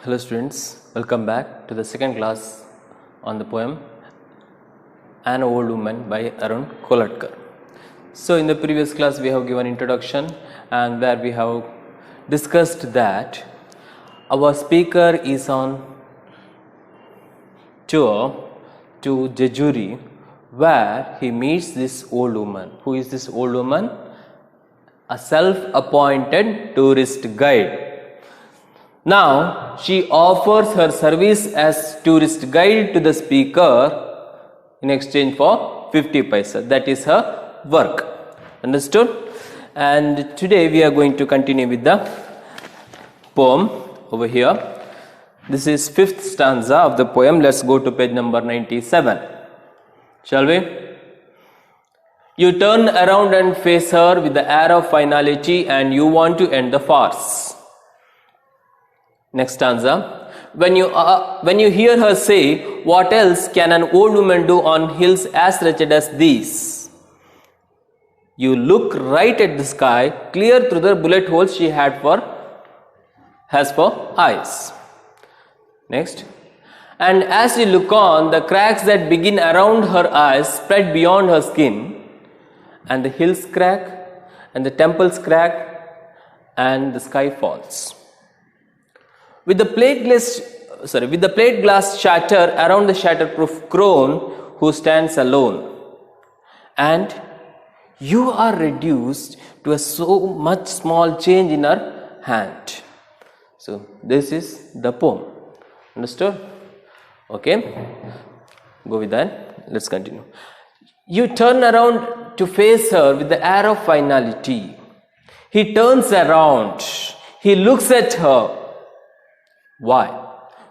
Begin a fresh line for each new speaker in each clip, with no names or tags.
Hello students, welcome back to the second class on the poem An Old Woman by Arun Kolatkar. So in the previous class we have given introduction and where we have discussed that our speaker is on tour to Jejuri where he meets this old woman. Who is this old woman? A self-appointed tourist guide. Now she offers her service as tourist guide to the speaker in exchange for 50 paisa. That is her work. Understood? And today we are going to continue with the poem over here. This is fifth stanza of the poem. Let's go to page number 97. Shall we? You turn around and face her with the air of finality and you want to end the farce. Next stanza. When you hear her say, what else can an old woman do on hills as wretched as these? You look right at the sky, clear through the bullet holes she has for eyes. Next. And as you look on, the cracks that begin around her eyes spread beyond her skin, and the hills crack, and the temples crack, and the sky falls. With the plate glass shatter around the shatterproof crone who stands alone, and you are reduced to a so much small change in her hand. So this is the poem. Understood? Okay, go with that. Let's continue. You turn around to face her with the air of finality. He turns around. He looks at her. Why?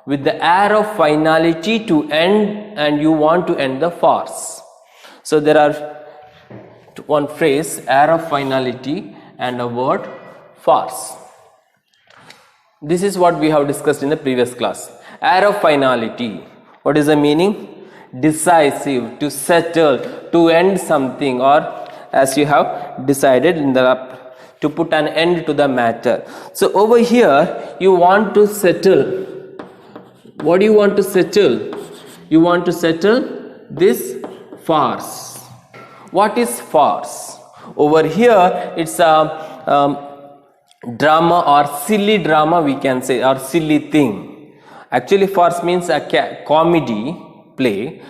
With the air of finality to end, and you want to end the farce. So there are one phrase, air of finality, and a word, farce. This is what we have discussed in the previous class. Air of finality. What is the meaning? Decisive, to settle, to end something, or as you have decided to put an end to the matter. So over here you want to settle. What do you want to settle? You want to settle this farce. What is farce? Over here it's a drama or silly drama, we can say, or silly thing. Actually farce means a comedy play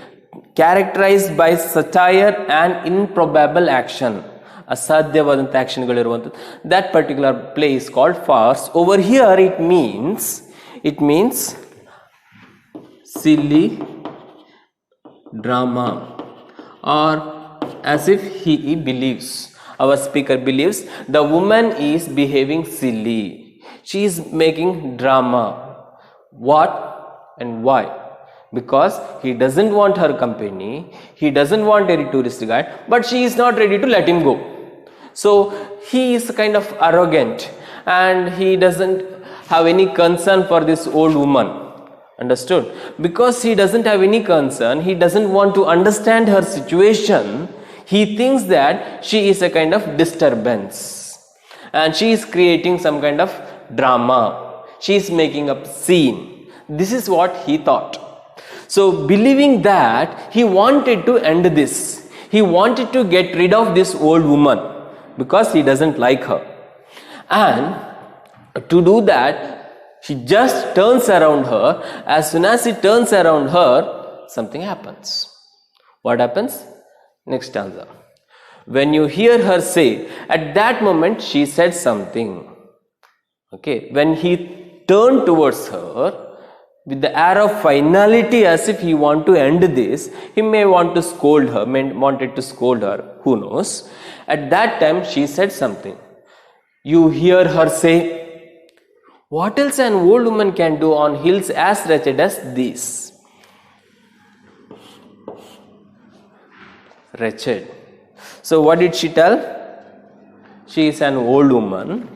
characterized by satire and improbable action. ಅಸಾಧ್ಯವಾದಂಥ ಆಕ್ಷನ್ಗಳಿರುವಂಥದ್ದು. That particular play is called farce. Over here it means silly drama, or as if he believes, our speaker believes the woman is behaving silly. She is making drama. What and why? Because he doesn't want her company, he doesn't want any tourist guide, but she is not ready to let him go. So he is kind of arrogant and he doesn't have any concern for this old woman. Understood? Because he doesn't have any concern, he doesn't want to understand her situation. He thinks that she is a kind of disturbance and she is creating some kind of drama. She is making up scene. This is what he thought. So believing that, he wanted to end this. He wanted to get rid of this old woman because he doesn't like her. And to do that, he just turns around her. As soon as he turns around her, something happens. What happens? Next stanza. When you hear her say, at that moment she said something. Okay, when he turned towards her, with the air of finality, as if he want to end this, he may want to scold her, wanted to scold her, who knows. At that time she said something. You hear her say, what else an old woman can do on hills as wretched as these? Wretched. So what did she tell? She is an old woman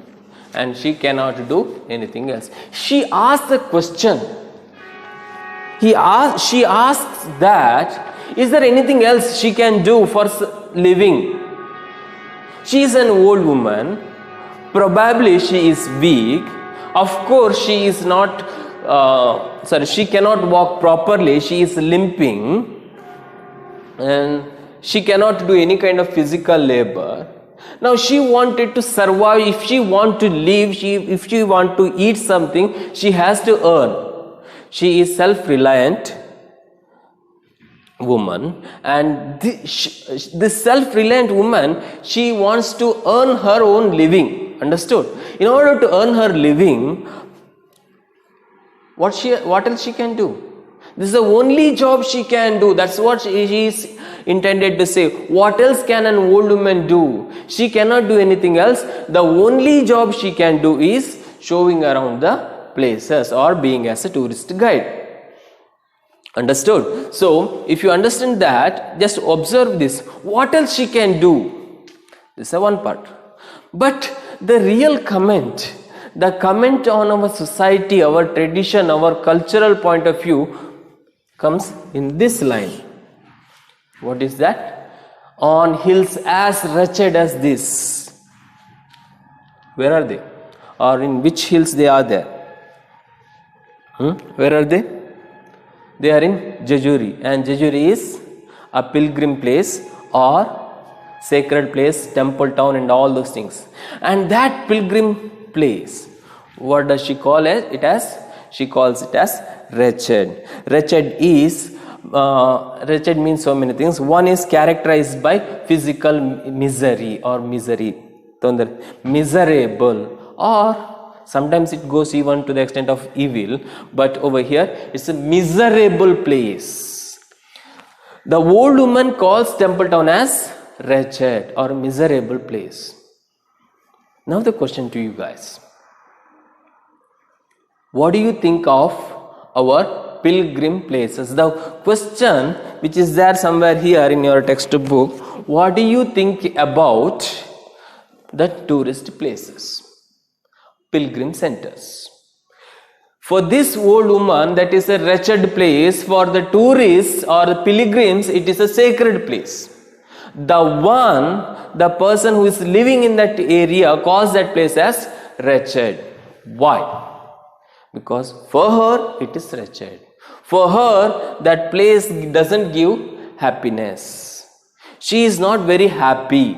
and she cannot do anything else. She asked the question. She asks that, is there anything else she can do for living? She is an old woman. Probably she is weak. Of course, she is not she cannot walk properly, she is limping, and she cannot do any kind of physical labor. Now she wanted to survive. If she want to live, if she want to eat something, she has to earn. She is self-reliant woman, and this self-reliant woman, she wants to earn her own living. Understood? In order to earn her living, what else she can do? This is the only job she can do. That's what she is intended to say. What else can an old woman do? She cannot do anything else. The only job she can do is showing around the places or being as a tourist guide. Understood? So, if you understand that, just observe this. What else she can do? This is one part. But the real comment, the comment on our society, our tradition, our cultural point of view comes in this line. What is that? On hills as wretched as this. Where are they? Or in which hills they are there? Where are they? They are in Jejuri, and Jejuri is a pilgrim place or sacred place, temple town and all those things. And that pilgrim place, what does she call it as? She calls it as wretched. Wretched means so many things. One is characterized by physical misery or misery, miserable, or sometimes it goes even to the extent of evil, but over here it's a miserable place. The old woman calls temple town as wretched or miserable place. Now the question to you guys, what do you think of our pilgrim places? The question which is there somewhere here in your textbook, what do you think about the tourist places, pilgrim centers? For this old woman, that is a wretched place. For the tourists or the pilgrims, it is a sacred place. The person who is living in that area calls that place as wretched. Why? Because for her it is wretched. For her that place doesn't give happiness. She is not very happy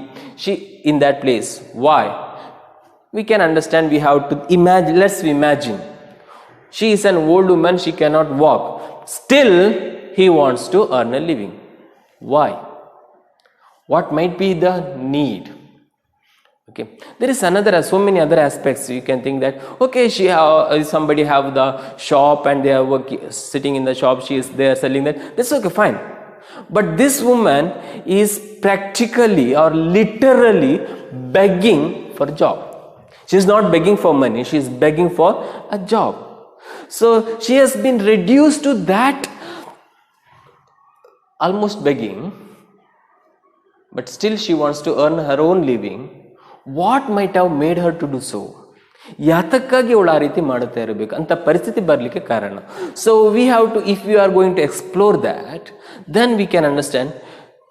in that place. Why? We can understand. We have to imagine. Let's imagine. She is an old woman. She cannot walk. Still, he wants to earn a living. Why? What might be the need? Okay, there is so many other aspects. You can think that, okay, somebody have the shop and they are sitting in the shop, she is there selling that. That's okay, fine. But this woman is practically or literally begging for a job. She is not begging for money, she is begging for a job. So she has been reduced to that, almost begging, but still she wants to earn her own living. What might have made her to do so? ಯಾತಕ್ಕಾಗಿ ಅವಳು ಆ ರೀತಿ ಮಾಡುತ್ತಾ ಇರಬೇಕು ಅಂತ ಪರಿಸ್ಥಿತಿ ಬರಲಿಕ್ಕೆ ಕಾರಣ. So we have to, if we are going to explore that, then we can understand.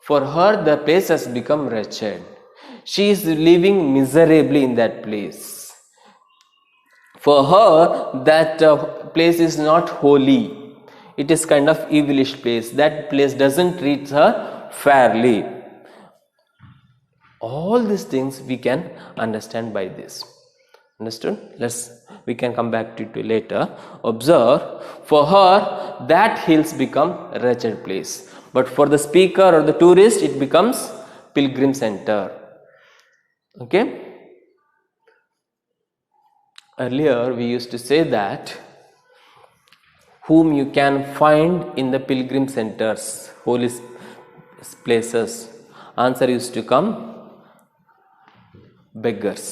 For her, the place has become wretched. She is living miserably in that place. For her, that place is not holy. It is kind of evilish place. That place doesn't treat her fairly. All these things we can understand by this. Understood? We can come back to it later. Observe, for her that hills become wretched place, but for the speaker or the tourist it becomes pilgrim center. Okay? Earlier we used to say that whom you can find in the pilgrim centers, holy places. Answer used to come beggars.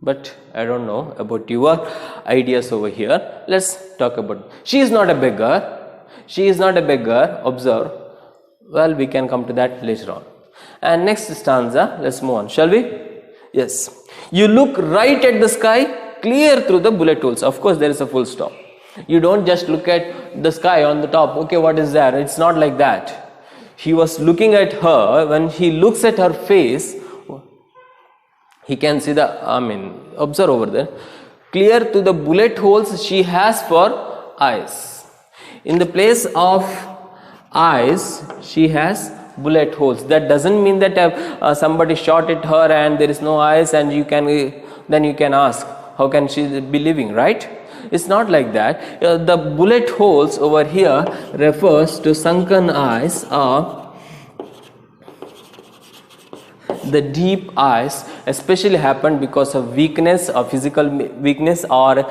But I don't know about your ideas over here. Let's talk about. She is not a beggar. She is not a beggar. Observe. Well, we can come to that later on. And next stanza, let's move on. Shall we? Yes. You look right at the sky, clear through the bullet holes. Of course, there is a full stop. You don't just look at the sky on the top. Okay, what is there? It's not like that. He was looking at her. When he looks at her face, he can see observe over there. clear to the bullet holes she has for eyes. In the place of eyes, she has bullet holes. That doesn't mean that somebody shot at her and there is no eyes, and then you can ask, how can she be living, right? It's not like that. The bullet holes over here refers to sunken eyes or the deep eyes, especially happened because of weakness or physical weakness or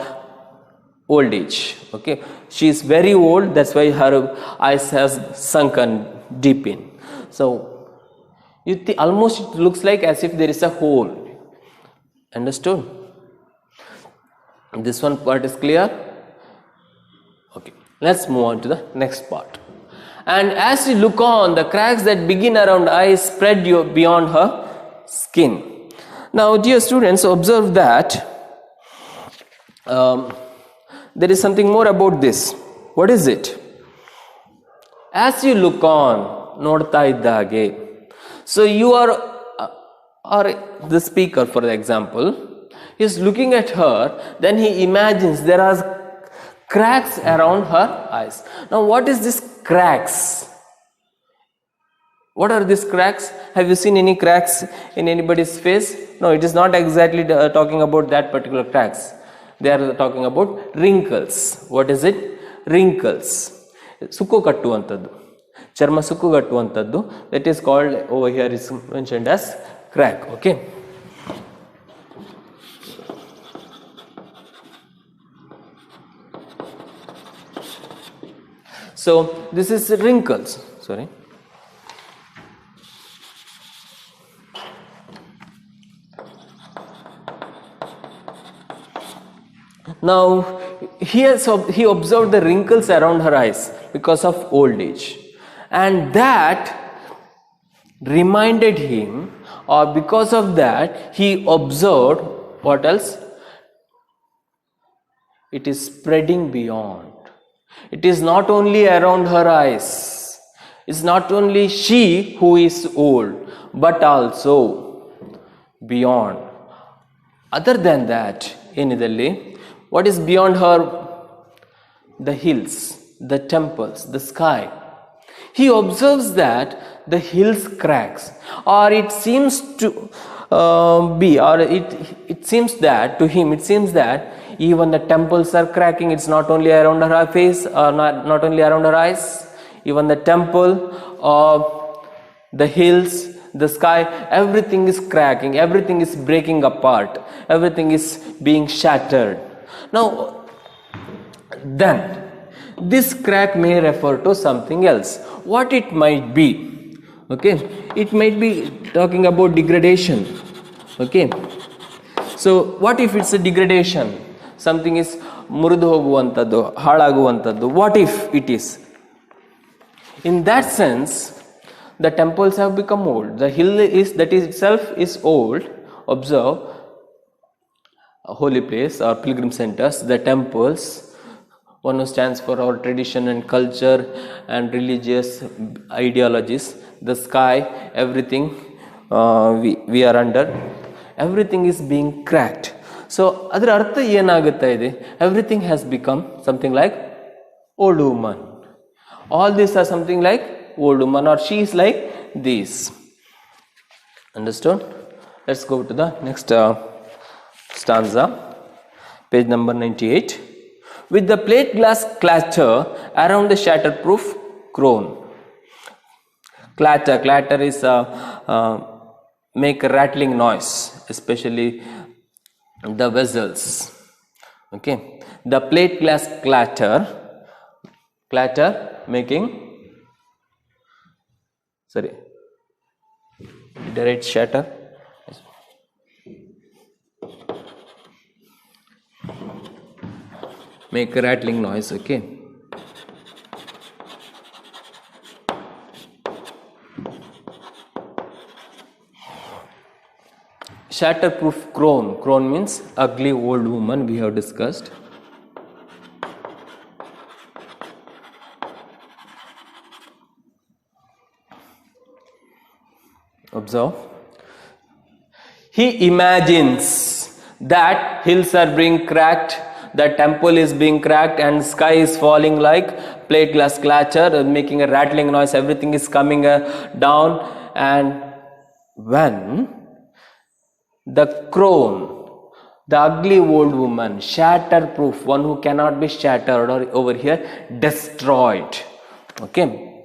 old age. Okay, she is very old, that's why her eyes has sunken deep in. So almost it looks like as if there is a hole. Understood? This one part is clear. Okay, let's move on to the next part. And as you look on, the cracks that begin around eyes spread beyond her skin. Now, dear students, observe that there is something more about this. What is it? As you look on, nodta iddage. So you are, or the speaker, for example, is looking at her, then he imagines there are cracks around her eyes. Now, what is this cracks? What are these cracks? Have you seen any cracks in anybody's face? No, it is not exactly talking about that particular cracks. They are talking about wrinkles. What is it? Wrinkles. Sukku kattuvanthaddu. Charma sukku kattuvanthaddu. That is called, over here is mentioned as crack. Okay. So this is wrinkles. Sorry. Now here, so he observed the wrinkles around her eyes because of old age, and that reminded him, or because of that he observed what else? It is spreading beyond. It is not only around her eyes. It's not only she who is old, but also beyond. Other than that, ಏನದಲ್ಲಿ, what is beyond her? The hills, the temples, the sky. He observes that the hills cracks, or it seems to be, or it seems that to him, it seems that even the temples are cracking. It's not only around her face, or not only around her eyes, even the temple, or the hills, the sky, everything is cracking, everything is breaking apart, everything is being shattered. Now, then, this crack may refer to something else. What it might be? Okay, it might be talking about degradation. Okay, so what if it's a degradation? Something is muridu hoguvanthaddu, halaguvanthaddu. What if it is? In that sense, the temples have become old. The hill is, that is itself is old. Observe, a holy place or pilgrim centers, the temples, one who stands for our tradition and culture and religious ideologies, the sky, everything we are under, everything is being cracked. So adar artha yenagutta ide, everything has become something like old woman. All these are something like old woman, or she is like this. Understood? Let's go to the next stanza, page number 98. With the plate glass clatter around the shatterproof crone. Clatter is make a rattling noise, especially the vessels. Okay, the plate glass clatter making, sorry, direct shatter. Make a rattling noise. Okay, shatterproof crone means ugly old woman, we have discussed. Observe, he imagines that hills are being cracked, the temple is being cracked, and sky is falling like plate glass clatter, making a rattling noise, everything is coming down. And when the crone, the ugly old woman, shatterproof, one who cannot be shattered, or over here destroyed. Okay,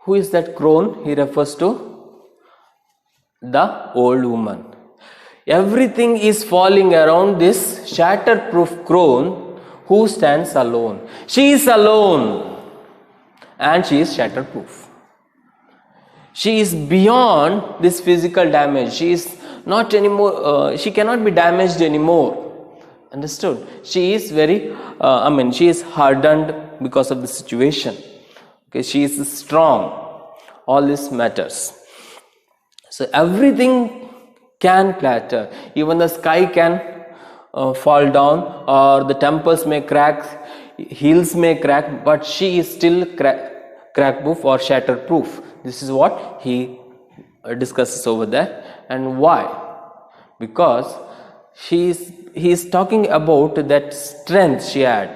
who is that crone? He refers to the old woman. Everything is falling around this shatterproof crone who stands alone. She is alone and she is shatterproof. She is beyond this physical damage. She is not anymore, she cannot be damaged anymore. Understood? She is very, she is hardened because of the situation. Okay, she is strong. All this matters. So everything can clatter. Even the sky can fall down, or the temples may crack, hills may crack, but she is still crack-proof or shatterproof. This is what he discusses over there. And why? Because he is talking about that strength she had,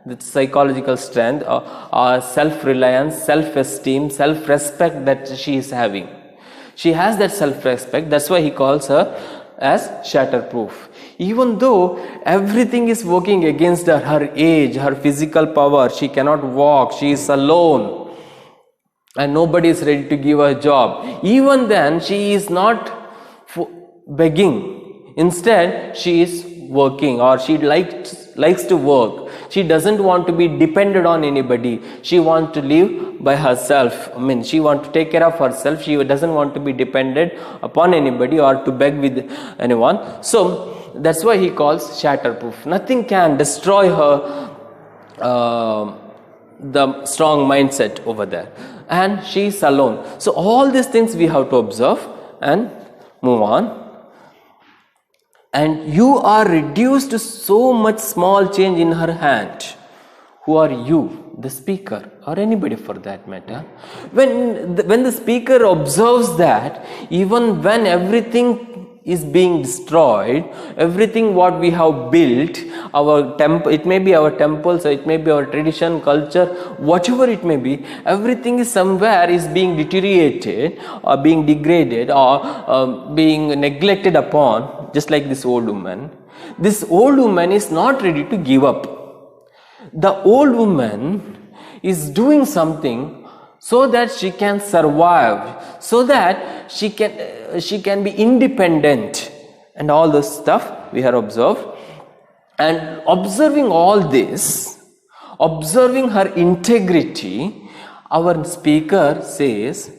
that psychological strength, self-reliance, self-esteem, self-respect that she is having. She has that self-respect. That's why he calls her as shatterproof. Even though everything is working against her, her age, her physical power, she cannot walk, she is alone, and nobody is ready to give her a job. Even then, she is not begging. Instead, she is working, or she likes to work. She doesn't want to be dependent on anybody. She wants to live by herself. She wants to take care of herself. She doesn't want to be dependent upon anybody or to beg with anyone. So that's why he calls shatterproof. Nothing can destroy her the strong mindset over there. And she is alone. So all these things we have to observe and move on. And you are reduced to so much small change in her hand. Who are you? The speaker, or anybody for that matter. When the speaker observes that, even when everything is being destroyed, everything what we have built, our temple, it may be our temples, or it may be our tradition, culture, whatever it may be, everything is somewhere is being deteriorated or being degraded or being neglected upon, just like this old woman. This old woman is not ready to give up. The old woman is doing something so that she can survive, so that she can be independent, and all this stuff we have observed. And observing all this, observing her integrity, our speaker says,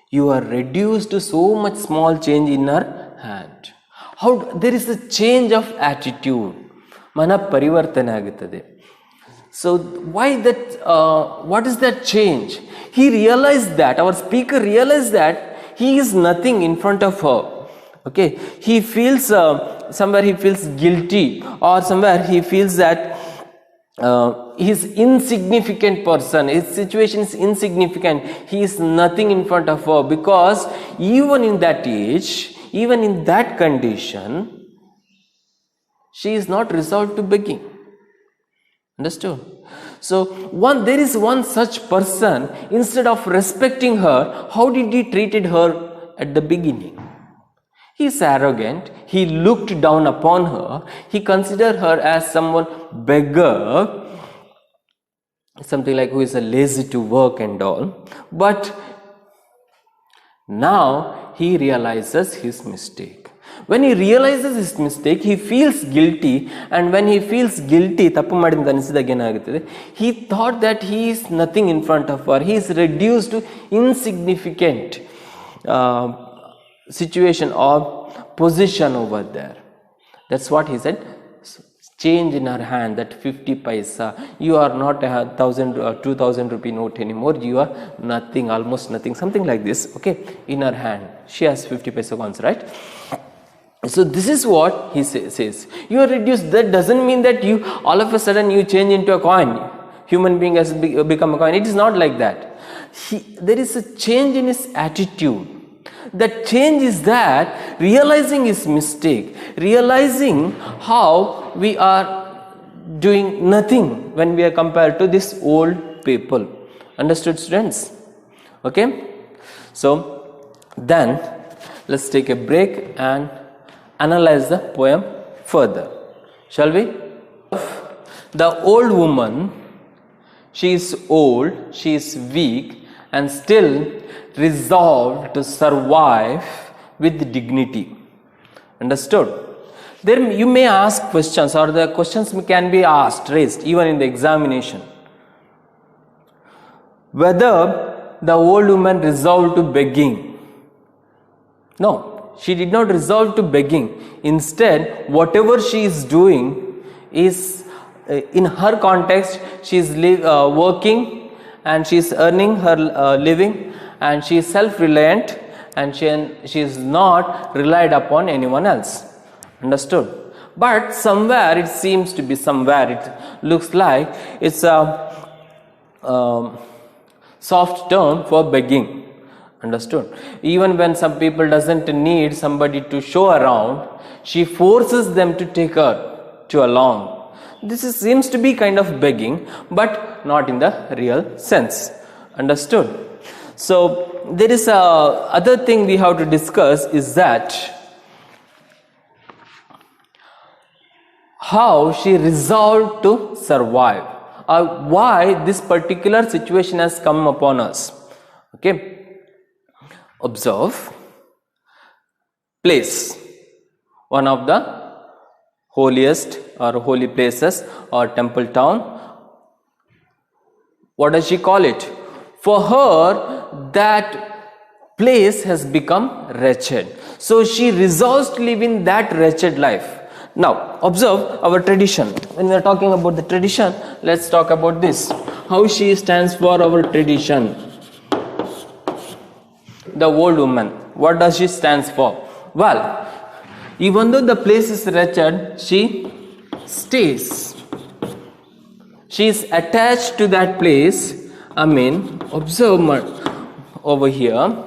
you are reduced to so much small change in her hand. How there is a change of attitude, mana parivartana aguttade. So why that? What is that change? He realized that, our speaker realized that he is nothing in front of her. Okay, he feels somewhere he feels guilty, or somewhere he feels that he is insignificant person. His situation is insignificant. He is nothing in front of her, because even in that age, even in that condition, she is not resolved to begging. Understood? So there is one such person. Instead of respecting her, how did he treated her at the beginning? He is arrogant. He looked down upon her. He considered her as someone beggar, something like who is lazy to work and all. But now he realizes his mistake. When he realizes his mistake, he feels guilty, and when he feels guilty, he thought that he is nothing in front of her. He is reduced to insignificant situation or position over there. That's what he said. Change in her hand, that 50 paisa. You are not a 1,000 or 2,000 rupee note anymore. You are nothing, almost nothing, something like this. Okay, in her hand, she has 50 paisa coins, right? So this is what he says. You are reduced. That doesn't mean that you all of a sudden you change into a coin. Human being has become a coin. It is not like that. There is a change in his attitude. That change is that realizing his mistake, realizing how we are doing nothing when we are compared to this old people. Understood, students? Okay, so then let's take a break and analyze the poem further, shall we? The old woman, she is old, she is weak, and still resolved to survive with dignity. Understood? There you may ask questions, or the questions can be raised even in the examination. Whether the old woman resolved to begging. No, she did not resolve to begging. Instead, whatever she is doing is, in her context, she is working and she is earning her living, and she is self-reliant, and she is not relied upon anyone else. Understood? But somewhere it seems to be, somewhere it looks like it's a soft term for begging. Understood? Even when some people doesn't need somebody to show around, she forces them to take her to along. This seems to be kind of begging, but not in the real sense. Understood? So there is a other thing we have to discuss, is that how she resolved to survive, or why this particular situation has come upon us. Okay, observe place, one of the holiest or holy places or temple town. What does she call it? For her, that place has become wretched, so she resolves to live in that wretched life. Now observe our tradition. When we are talking about the tradition, let's talk about this, how she stands for our tradition. The old woman, what does she stands for? Well, even though the place is wretched, she stays. She is attached to that place. I mean, observe over here.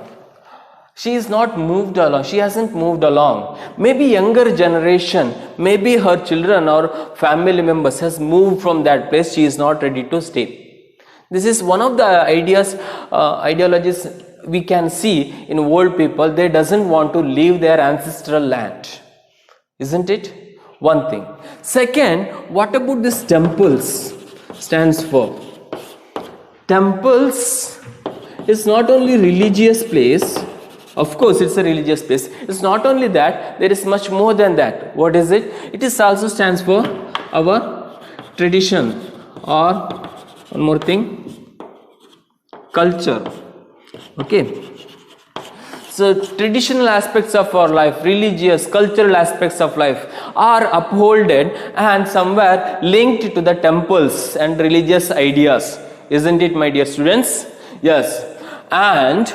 She is not moved along. She hasn't moved along. Maybe younger generation, maybe her children or family members has moved from that place. She is not ready to stay. This is one of the ideologies we can see in old people. They doesn't want to leave their ancestral land. Isn't it? One thing. Second, what about these temples stands for? Temples is not only religious place. Of course, it's a religious place. It's not only that, there is much more than that. What is it? It is also stands for our tradition, or one more thing, culture. Okay. So traditional aspects of our life, religious, cultural aspects of life are upholded and somewhere linked to the temples and religious ideas. Isn't it, my dear students? Yes. And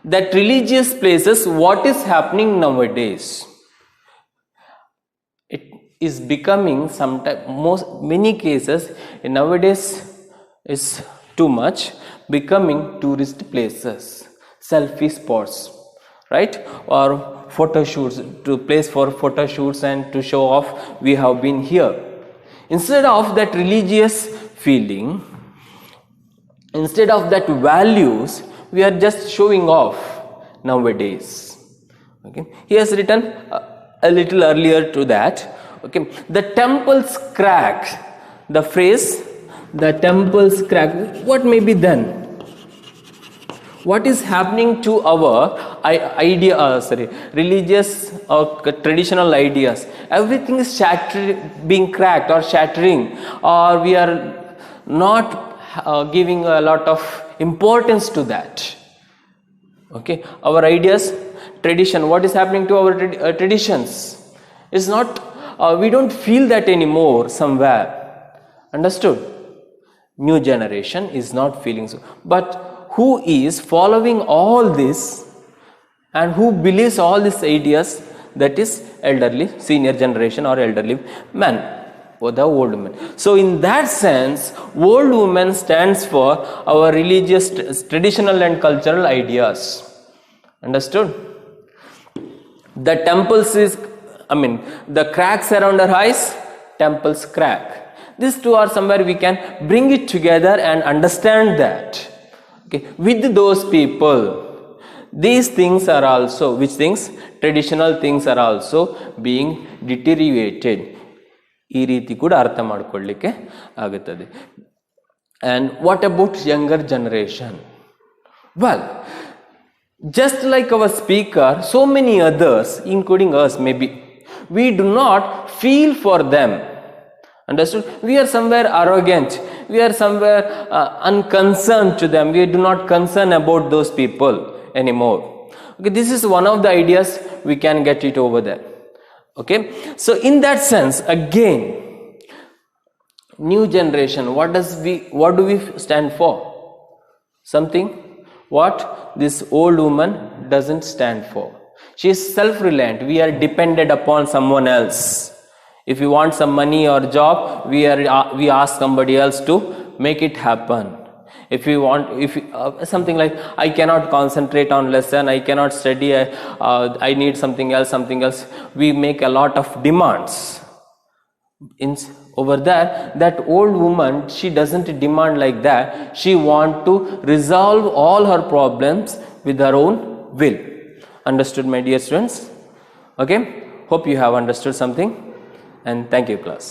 that religious places, what is happening nowadays? It is becoming many cases nowadays is too much becoming tourist places, selfie spots, right? Or photo shoots, to place for photo shoots and to show off we have been here. Instead of that religious feeling, instead of that values, we are just showing off nowadays. Okay, he has written a little earlier to that. Okay, the temples crack. The phrase, the temples crack. What may be then? What is happening to our religious or traditional ideas? Everything is being cracked or shattering, or we are not giving a lot of importance to that. Okay, our ideas, tradition, what is happening to our traditions? Is not, we don't feel that anymore somewhere. Understood? New generation is not feeling so. But who is following all this and who believes all these ideas? That is elderly, senior generation or elderly man. or the old woman. So in that sense, old woman stands for our religious, traditional and cultural ideas. Understood? The temples is, the cracks around our eyes, temples crack. These two are somewhere we can bring it together and understand that. Okay, with those people, these things are also, which things? Traditional things are also being deteriorated. ಈ ರೀತಿ ಕೂಡ ಅರ್ಥ ಮಾಡಿಕೊಳ್ಳಿಕ್ಕೆ ಆಗುತ್ತದೆ. And what about younger generation? Well, just like our speaker, so many others, including us maybe, we do not feel for them. Understood? We are somewhere arrogant. We are somewhere unconcerned to them. We do not concern about those people anymore. Okay, this is one of the ideas we can get it over there. Okay, so in that sense, again, new generation, what do we stand for? Something what this old woman doesn't stand for. She is self-reliant. We are dependent upon someone else. If we want some money or job, we ask somebody else to make it happen. If something like, I cannot concentrate on lesson, I cannot study, I need something else, we make a lot of demands. Over there, that old woman, she doesn't demand like that. She want to resolve all her problems with her own will. Understood, my dear students? Okay, hope you have understood something, and thank you, class.